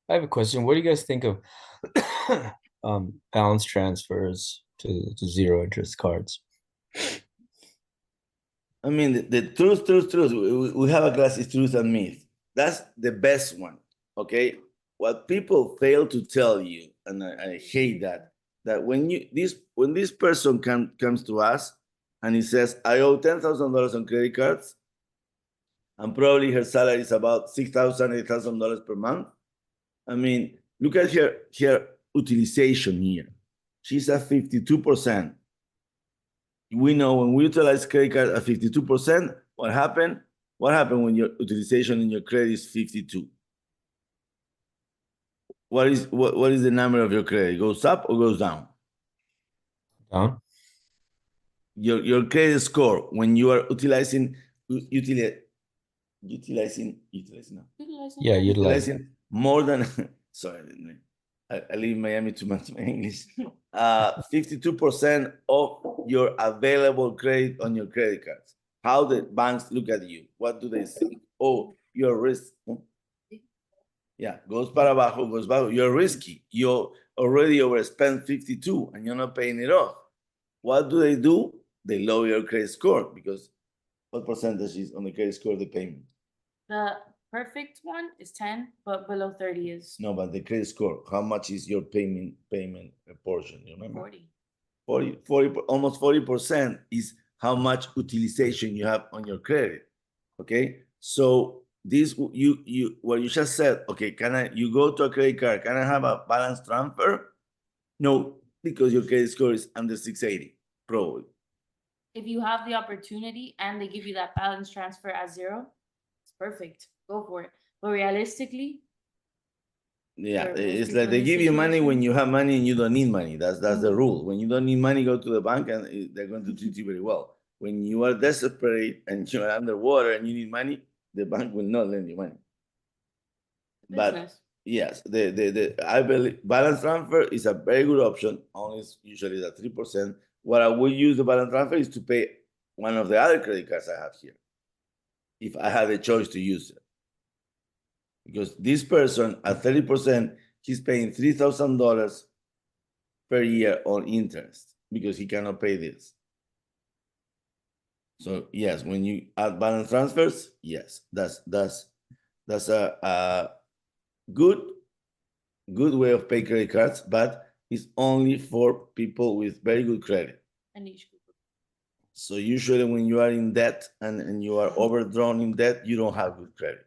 I have a question. What do you guys think of balance transfers to zero interest cards? I mean, the truth. We have a class is truth and myth. That's the best one. Okay. What people fail to tell you, and I hate that when this person comes to us and he says, I owe $10,000 on credit cards, and probably her salary is about $6,000, $8,000 per month. I mean, look at her utilization here. She's at 52%. We know when we utilize credit card at 52%, what happened? What happened when your utilization in your credit is 52? What is the number of your credit? It goes up or goes down? Down. Your credit score when you are utilizing more than sorry, I live in Miami too much my English. 52% of your available credit on your credit cards. How the banks look at you? What do they think? Oh, you're risk. Yeah, goes para abajo, goes back. You're risky. You already overspent 52 and you're not paying it off. What do? They lower your credit score because what percentage is on the credit score the payment? The perfect one is 10, but below 30 is No, but the credit score, how much is your payment portion? You remember? 40, almost 40% is how much utilization you have on your credit. Okay, so this you what you just said. Okay, you go to a credit card? Can I have a balance transfer? No, because your credit score is under 680, probably. If you have the opportunity and they give you that balance transfer at zero, it's perfect. Go for it. But realistically, yeah, it's like they give you money when you have money and you don't need money. That's the rule. When you don't need money, go to the bank and they're going to treat you very well. When you are desperate and you're underwater and you need money, the bank will not lend you money. But yes, I believe balance transfer is a very good option. Only usually the 3%. What I will use the balance transfer is to pay one of the other credit cards I have here, if I had a choice to use it. Because this person at 30%, he's paying $3,000 per year on interest because he cannot pay this. So yes, when you add balance transfers, yes, that's a good way of paying credit cards, but it's only for people with very good credit. So usually when you are in debt and you are overdrawn in debt, you don't have good credit.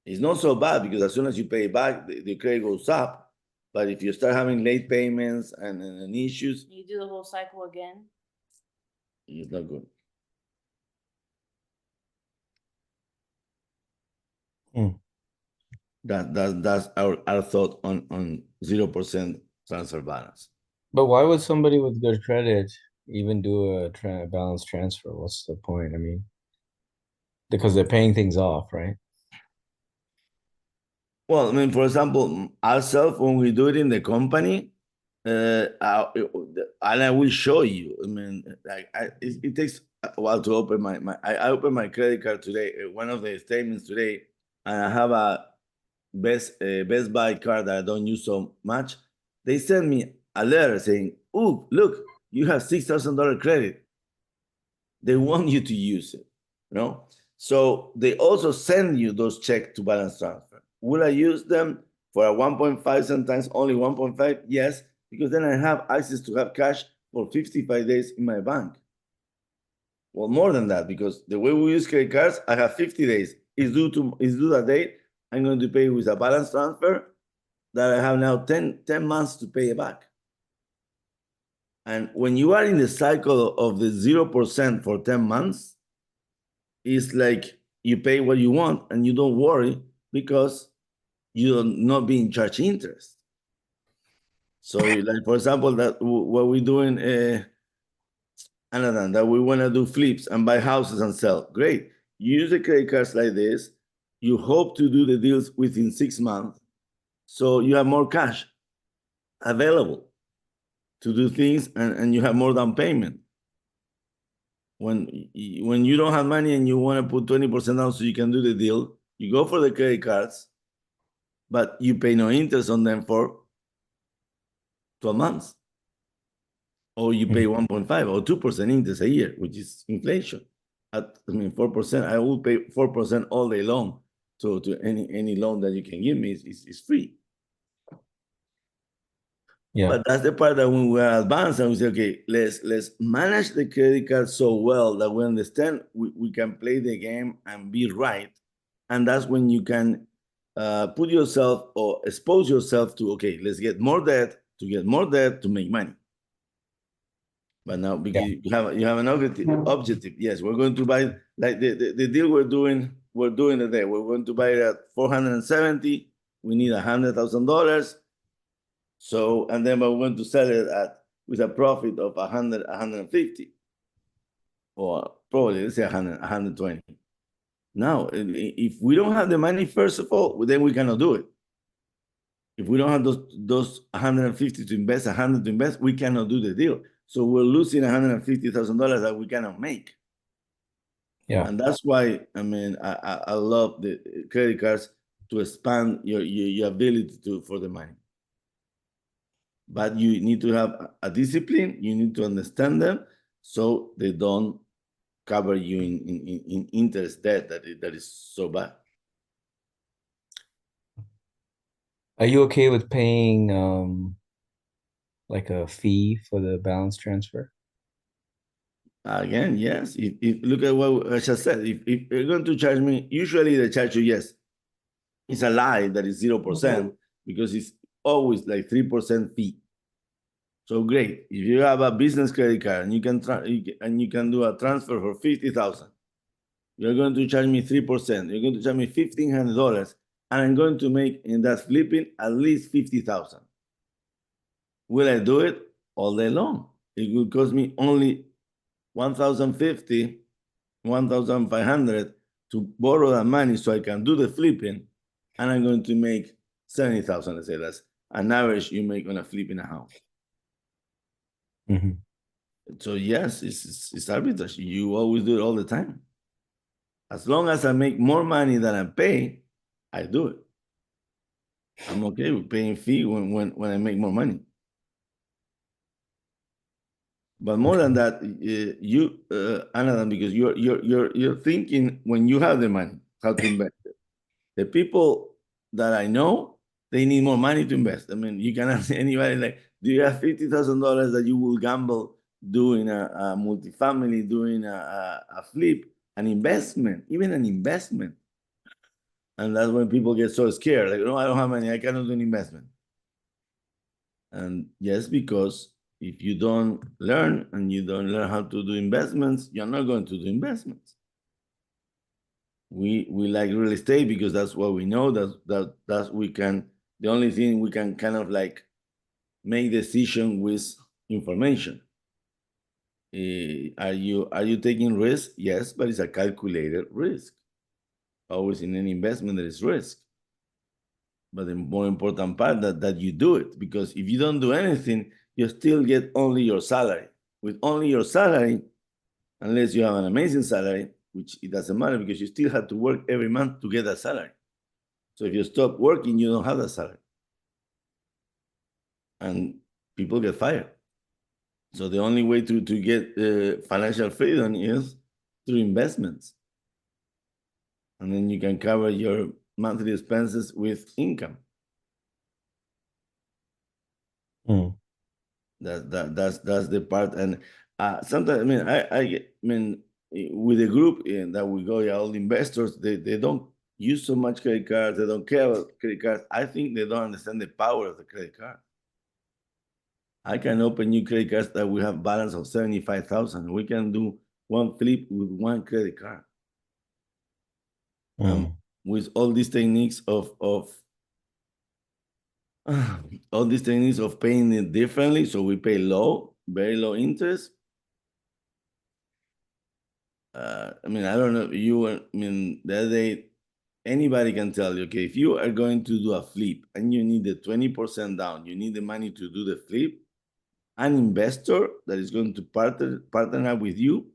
It's not so bad because as soon as you pay back, the credit goes up. But if you start having late payments and issues, you do the whole cycle again. It's not good. That's our thought on 0% transfer balance. But why would somebody with good credit even do a balance transfer? What's the point? I mean, because they're paying things off, right? Well, I mean, for example, ourselves, when we do it in the company, and I will show you. I mean, it takes a while to open I opened my credit card today, one of the statements today, and I have a Best Buy card that I don't use so much. They send me a letter saying, "Oh, look, you have $6,000 credit." They want you to use it, you know. So they also send you those checks to balance transfer. Will I use them for a 1.5, sometimes only 1.5? Yes, because then I have access to have cash for 55 days in my bank. Well, more than that, because the way we use credit cards, I have 50 days. It's due that date. I'm going to pay with a balance transfer that I have now 10 months to pay it back. And when you are in the cycle of the 0% for 10 months, it's like you pay what you want and you don't worry because you're not being charged interest. So, like for example, that what we're doing, another that we want to do flips and buy houses and sell. Great. You use the credit cards like this. You hope to do the deals within 6 months, so you have more cash available to do things, and you have more down payment. When you don't have money and you want to put 20% down so you can do the deal, you go for the credit cards, but you pay no interest on them for 12 months. Or you pay 1.5 or 2% interest a year, which is inflation. 4%, I will pay 4% all day long. So to any loan that you can give me is free. Yeah. But that's the part that when we're advanced and we say, okay, let's manage the credit card so well that we understand we can play the game and be right. And that's when you can put yourself or expose yourself to, okay, let's get more debt to make money. But now because you have an objective. Yes, we're going to buy like the deal we're doing today. We're going to buy it at 470. We need $100,000. So, and then we're going to sell it with a profit of 150, or probably let's say 120. Now, if we don't have the money, first of all, then we cannot do it. If we don't have those 150 to invest, 100 to invest, we cannot do the deal. So we're losing $150,000 that we cannot make. Yeah. And that's why, I mean, I love the credit cards to expand your ability for the money. But you need to have a discipline. You need to understand them so they don't cover you in interest debt that is so bad. Are you okay with paying like a fee for the balance transfer? Again, yes. If look at what I just said. If you're going to charge me, usually they charge you, yes. It's a lie that is 0% because it's always like 3% fee. So great. If you have a business credit card and you can do a transfer for 50,000, you're going to charge me 3%. You're going to charge me $1,500, and I'm going to make in that flipping at least 50,000. Will I do it all day long? It will cost me only 1,050, 1,500 to borrow that money so I can do the flipping, and I'm going to make 70,000. Let's say that's an average you make on a flipping a house. So yes, it's arbitrage. You always do it all the time. As long as I make more money than I pay, I do it. I'm okay with paying fee when I make more money. But more than that, Anna, because you're thinking when you have the money how to invest it. The people that I know, they need more money to invest. I mean, you can ask anybody like, do you have $50,000 that you will gamble doing a multifamily, doing a flip, an investment, even an investment? And that's when people get so scared. Like, no, I don't have money. I cannot do an investment. And yes, because if you don't learn and you don't learn how to do investments, you're not going to do investments. We like real estate because that's what we know. That's we can. The only thing we can kind of like make decision with information. Are you taking risk? Yes, but it's a calculated risk. Always in any investment there is risk. But the more important part that you do it, because if you don't do anything, you still get only your salary. With only your salary, unless you have an amazing salary, which it doesn't matter because you still have to work every month to get that salary. So if you stop working, you don't have that salary. And people get fired. So the only way to get financial freedom is through investments. And then you can cover your monthly expenses with income. That's the part. And sometimes, I mean, with the group that we go, all the investors, they don't use so much credit cards. They don't care about credit cards. I think they don't understand the power of the credit card. I can open new credit cards that we have balance of 75,000. We can do one flip with one credit card. With all these techniques of all these techniques of paying it differently, so we pay very low interest. I mean, I don't know. The other day, anybody can tell you, okay, if you are going to do a flip and you need the 20% down, you need the money to do the flip, an investor that is going to partner up with you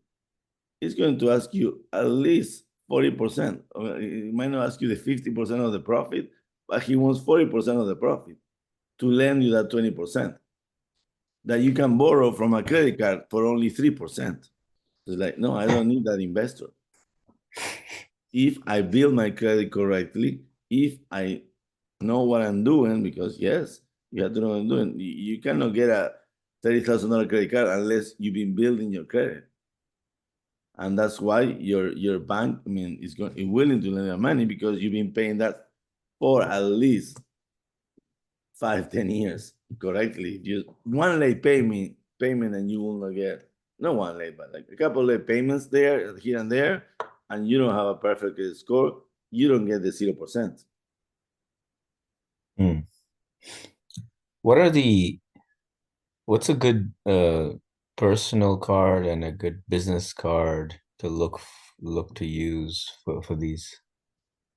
is going to ask you at least 40%. It might not ask you the 50% of the profit, but he wants 40% of the profit to lend you that 20% that you can borrow from a credit card for only 3%. It's like, no, I don't need that investor. If I build my credit correctly, if I know what I'm doing, because yes, you have to know what I'm doing. You cannot get a $30,000 credit card unless you've been building your credit. And that's why your bank, is willing to lend you money because you've been paying that for at least 5-10 years correctly. Just one late payment and you will not get, not one late, but like a couple late payments there, here and there, and you don't have a perfect credit score, you don't get the 0%. What's a good personal card and a good business card to look to use for these,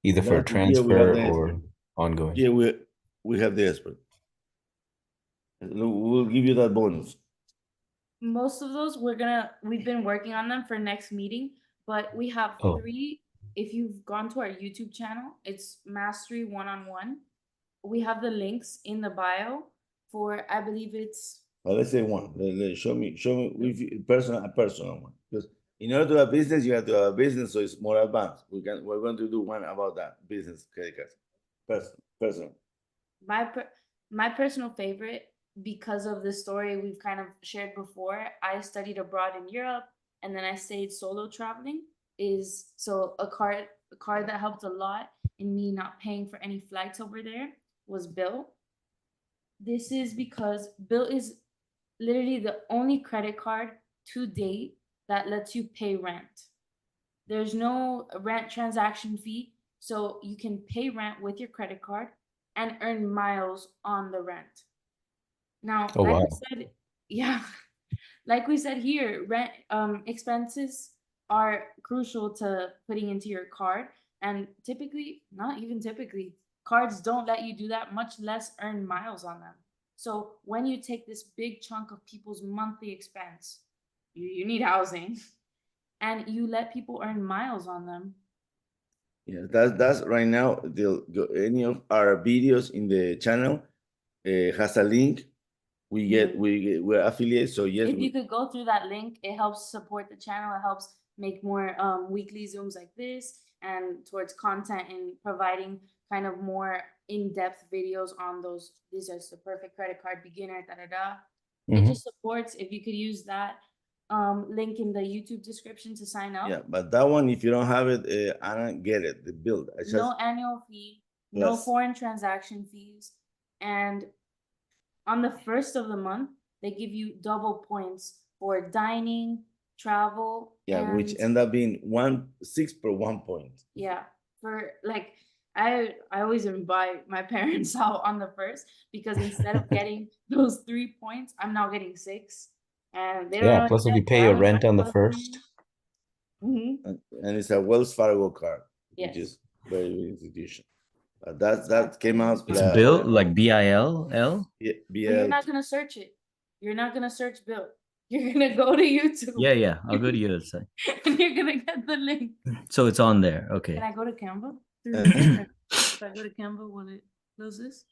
either for Here we have transfer the or expert. ongoing? Here we have the expert. We'll give you that bonus. Most of those we've been working on them for next meeting, but we have 3. If you've gone to our YouTube channel, it's Mastery One-on-One. We have the links in the bio for, I believe it's. Well, let's say one. Show me with a personal one. Because in order to have business, you have to have a business, so it's more advanced. We're going to do one about that business credit cards. Personal. My personal favorite, because of the story we've kind of shared before, I studied abroad in Europe and then I stayed solo traveling, is so a card that helped a lot in me not paying for any flights over there was Bill. This is because Bill is literally the only credit card to date that lets you pay rent. There's no rent transaction fee, so you can pay rent with your credit card and earn miles on the rent. Now, we said, like we said here, rent expenses are crucial to putting into your card, and not even typically, cards don't let you do that, much less earn miles on them. So when you take this big chunk of people's monthly expense, you need housing, and you let people earn miles on them. Yeah, that's right now. Any of our videos in the channel has a link. We're affiliates, so yes. If you could go through that link, it helps support the channel. It helps make more weekly Zooms like this, and towards content and providing kind of more in-depth videos on those. This is the perfect credit card beginner. It just supports. If you could use that link in the YouTube description to sign up. Yeah, but that one, if you don't have it, I don't get it. The build. No annual fee, no foreign transaction fees, and on the first of the month, they give you double points for dining, travel. Yeah, which end up being 6 per 1 point. Yeah, for like, I always invite my parents out on the first, because instead of getting those 3 points, I'm now getting 6. And they don't know. Plus if you pay your rent on the first. And it's a Wells Fargo card, which is very good institution. That came out. It's Bill, like BILL? Yeah, You're not gonna search it. You're not gonna search Bill. You're gonna go to YouTube. Yeah. I'll go to your website. And you're gonna get the link. So it's on there. Okay. Can I go to Canva? If I go to Canva, will it close this?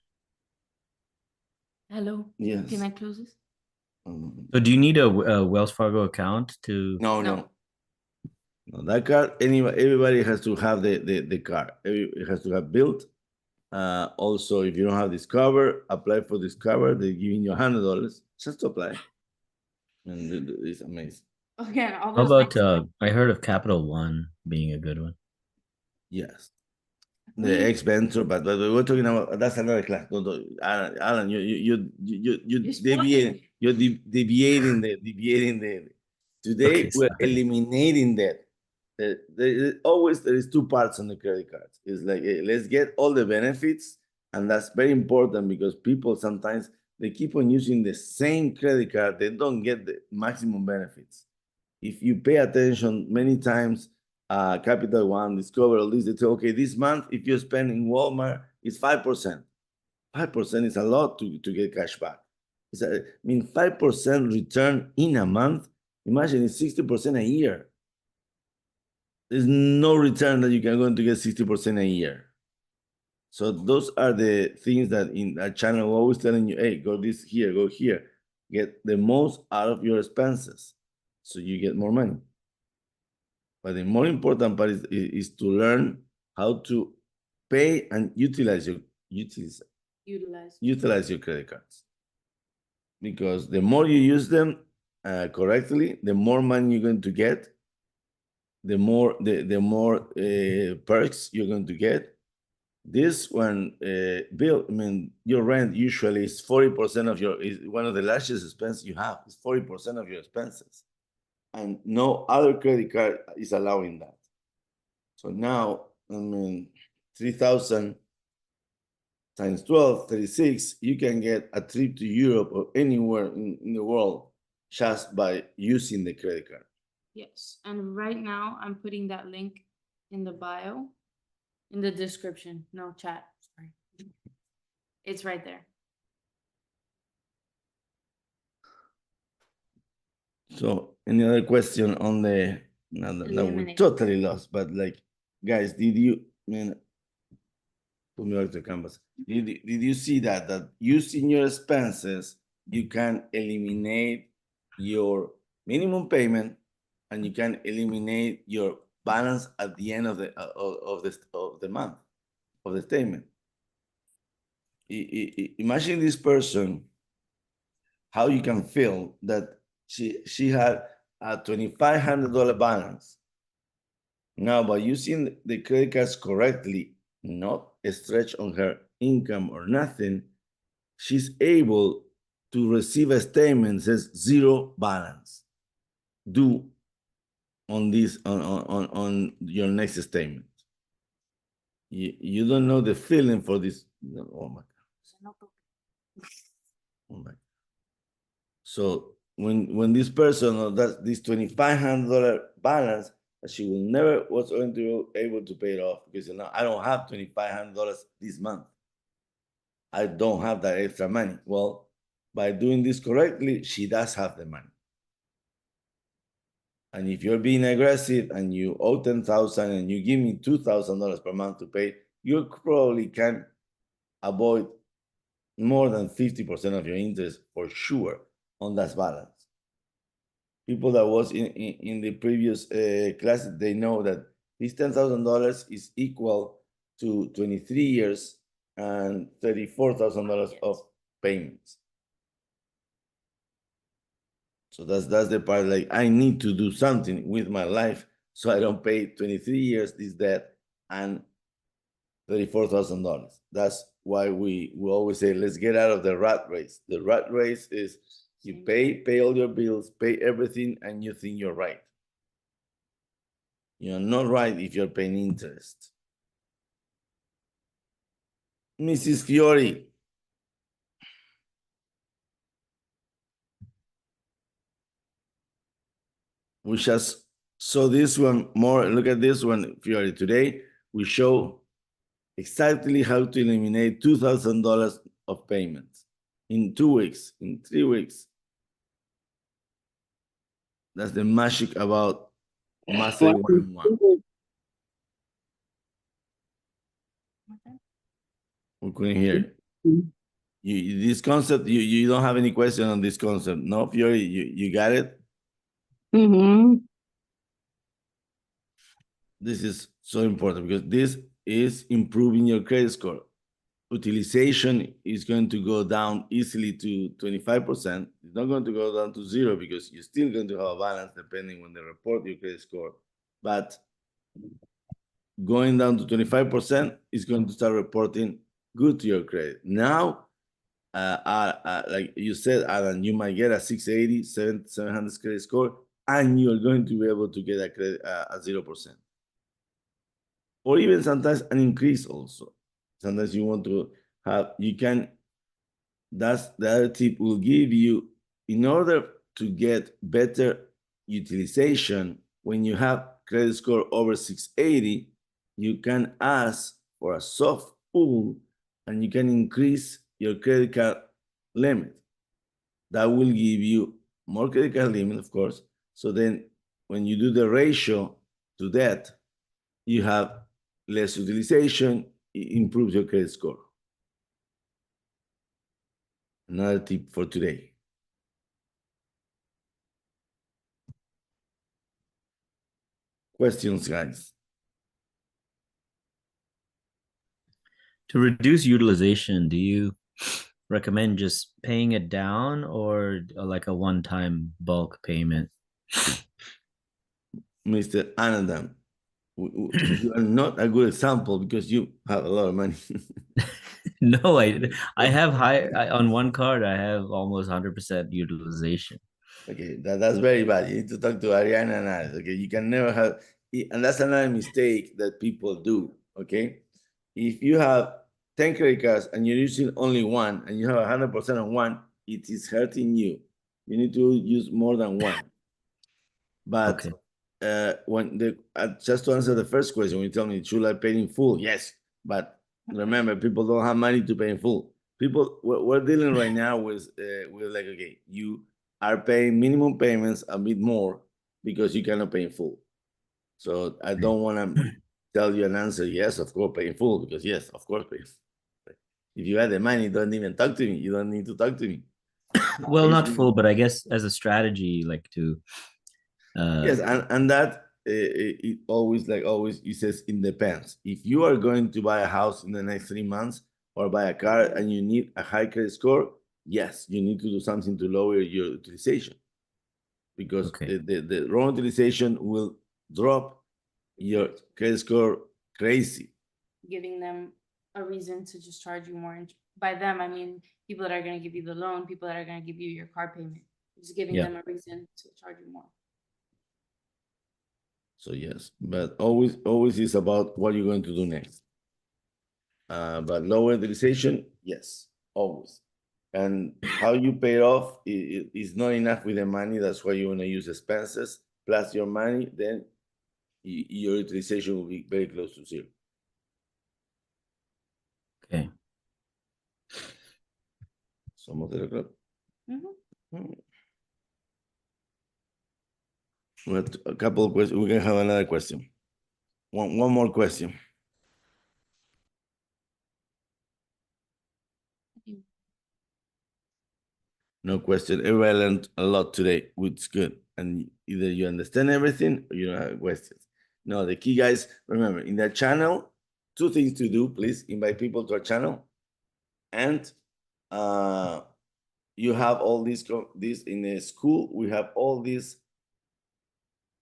Hello? Yes. Can I close this? So do you need a Wells Fargo account to? No. That card, everybody has to have the card. It has to have built. Also, if you don't have Discover, apply for Discover. They're giving you $100 just to apply. And it's amazing. Okay. How about I heard of Capital One being a good one. Yes. The ex-venture, but we're talking about, that's another class. Alan, you're deviating. You're deviating the. Today we're eliminating that. There is 2 parts on the credit cards. It's like, let's get all the benefits, and that's very important because people sometimes they keep on using the same credit card. They don't get the maximum benefits. If you pay attention many times, Capital One, Discover, all this, they say, okay, this month, if you spend in Walmart, it's 5%. 5% is a lot to get cash back. 5% return in a month. Imagine it's 60% a year. There's no return that you can go to get 60% a year. So those are the things that in our channel we're always telling you, hey, go this here, go here. Get the most out of your expenses so you get more money. But the more important part is to learn how to pay and utilize your credit cards. Because the more you use them correctly, the more money you're going to get, the more perks you're going to get. This one, bill, I mean, your rent usually is 40% of your, is one of the largest expenses you have, is 40% of your expenses. And no other credit card is allowing that. So now, I mean, 3,000 times 12, 36, you can get a trip to Europe or anywhere in the world just by using the credit card. Yes, and right now I'm putting that link in the bio, in the description, no chat, sorry. It's right there. So any other question on the, now we're totally lost, but like, guys, did you, I mean, put me back to canvas. Did you see that using your expenses, you can eliminate your minimum payment and you can eliminate your balance at the end of the month, of the statement. Imagine this person, how you can feel that she had a $2,500 balance. Now, by using the credit cards correctly, not a stretch on her income or nothing, she's able to receive a statement that says zero balance due on this on your next statement. You don't know the feeling for this. Oh my God. Oh my God. So when this person does this $2,500 balance, she will never was going to be able to pay it off because I don't have $2,500 this month. I don't have that extra money. Well, by doing this correctly, she does have the money. And if you're being aggressive and you owe $10,000 and you give me $2,000 per month to pay, you probably can avoid more than 50% of your interest for sure on that balance. People that was in the previous class, they know that this $10,000 is equal to 23 years and $34,000 of payments. So that's the part, like, I need to do something with my life so I don't pay 23 years this debt and $34,000. That's why we always say, let's get out of the rat race. The rat race is you pay all your bills, pay everything, and you think you're right. You're not right if you're paying interest. Mrs. Fiori. We just saw this one more. Look at this one, Fiori. Today, we show exactly how to eliminate $2,000 of payments in 2 weeks, in 3 weeks. That's the magic about Mastery 101. We couldn't hear you. This concept, you don't have any question on this concept, no, Fiori? You got it? Mm-hmm. This is so important because this is improving your credit score. Utilization is going to go down easily to 25%. It's not going to go down to zero because you're still going to have a balance depending when they report your credit score. But going down to 25% is going to start reporting good to your credit. Now, like you said, Alan, you might get a 680, 700 credit score, and you're going to be able to get a credit at 0%. Or even sometimes an increase also. Sometimes you want to have, you can, that's the other tip will give you, in order to get better utilization, when you have credit score over 680, you can ask for a soft pull and you can increase your credit card limit. That will give you more credit card limit, of course. So then when you do the ratio to that, you have less utilization, improves your credit score. Another tip for today. Questions, guys? To reduce utilization, do you recommend just paying it down or like a one-time bulk payment? Mr. Anandam, you are not a good example because you have a lot of money. No, I have on one card I have almost 100% utilization. Okay, that's very bad. You need to talk to Ariana and I. Okay, you can never have, and that's another mistake that people do. Okay, if you have 10 credit cards and you're using only one and you have 100% on one, it is hurting you. You need to use more than one. But Okay. when just to answer the first question, when you tell me, should I pay in full? Yes, but remember, people don't have money to pay in full. People, we're dealing right now with like, okay, you are paying minimum payments a bit more because you cannot pay in full. So I don't want to tell you an answer. Yes, of course, pay in full, because yes, of course, pay. If you have the money, don't even talk to me. You don't need to talk to me. Well, not full, but I guess as a strategy, like to Yes, and that it always, like always, it says it depends. If you are going to buy a house in the next 3 months or buy a car and you need a high credit score, yes, you need to do something to lower your utilization, because okay. the wrong utilization will drop your credit score crazy. Giving them a reason to just charge you more. By them, I mean people that are going to give you the loan, people that are going to give you your car payment. Just giving Yeah. them a reason to charge you more. So yes, but always is about what you're going to do next. But lower utilization, yes, always. And how you pay it off is not enough with the money. That's why you want to use expenses plus your money. Then your utilization will be very close to zero. Okay. Somos de la club. Mm-hmm. We have a couple of questions. We can have another question. One more question. No question. Everybody learned a lot today, which is good. And either you understand everything or you don't have questions. No, the key, guys, remember, in that channel, two things to do. Please invite people to our channel. And you have all these in the school. We have all these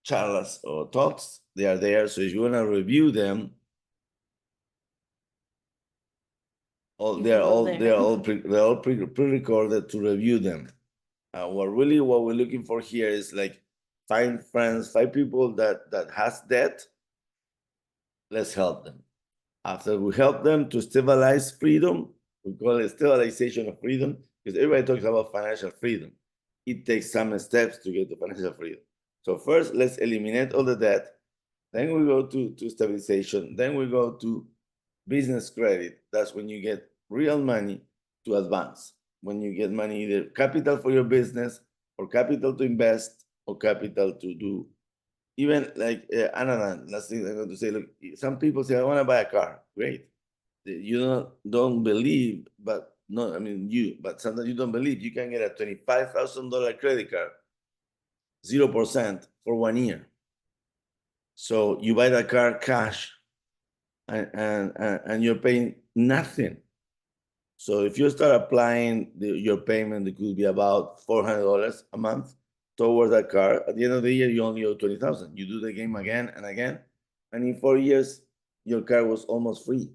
charlas or talks. They are there. So if you want to review them, they're all pre-recorded to review them. What we're looking for here is like find friends, find people that has debt. Let's help them. After we help them to stabilize freedom, we call it stabilization of freedom, because everybody talks about financial freedom. It takes some steps to get to financial freedom. So first, let's eliminate all the debt. Then we go to stabilization. Then we go to business credit. That's when you get real money to advance. When you get money, either capital for your business or capital to invest or capital to do. Even like Anna, last thing I'm going to say, look, some people say, I want to buy a car. Great. You don't believe, but no, I mean but sometimes you don't believe you can get a $25,000 credit card, 0% for 1 year. So you buy that car cash and you're paying nothing. So if you start applying your payment, it could be about $400 a month towards that car. At the end of the year, you only owe 20,000. You do the game again and again, and in 4 years, your car was almost free.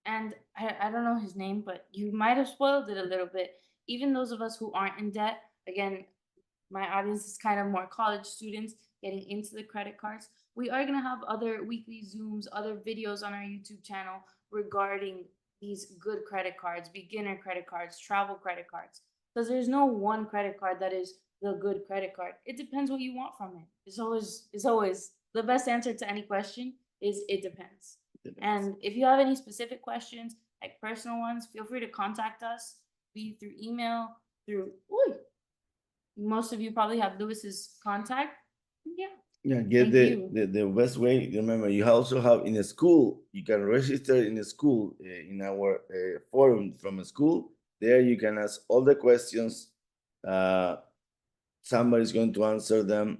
And I don't know his name, but you might have spoiled it a little bit. Even those of us who aren't in debt, again, my audience is kind of more college students getting into the credit cards. We are going to have other weekly Zooms, other videos on our YouTube channel regarding these good credit cards, beginner credit cards, travel credit cards. Because there's no one credit card that is the good credit card. It depends what you want from it. It's always the best answer to any question is it depends. And if you have any specific questions, like personal ones, feel free to contact us, be through email, through most of you probably have Lewis's contact. Yeah. Yeah, get Thank you. the best way. Remember, you also have in a school, you can register in a school, in our forum from a school. There you can ask all the questions. Somebody's going to answer them,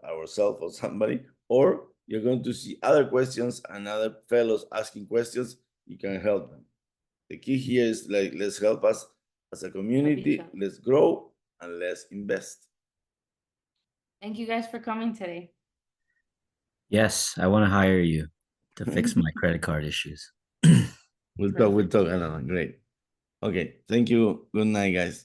ourselves or somebody, or you're going to see other questions and other fellows asking questions. You can help them. The key here is like, let's help us as a community, other. let's grow, and let's invest. Thank you guys for coming today. Yes, I want to hire you to fix my credit card issues. We'll talk, Anna. Great. Okay, thank you. Good night, guys.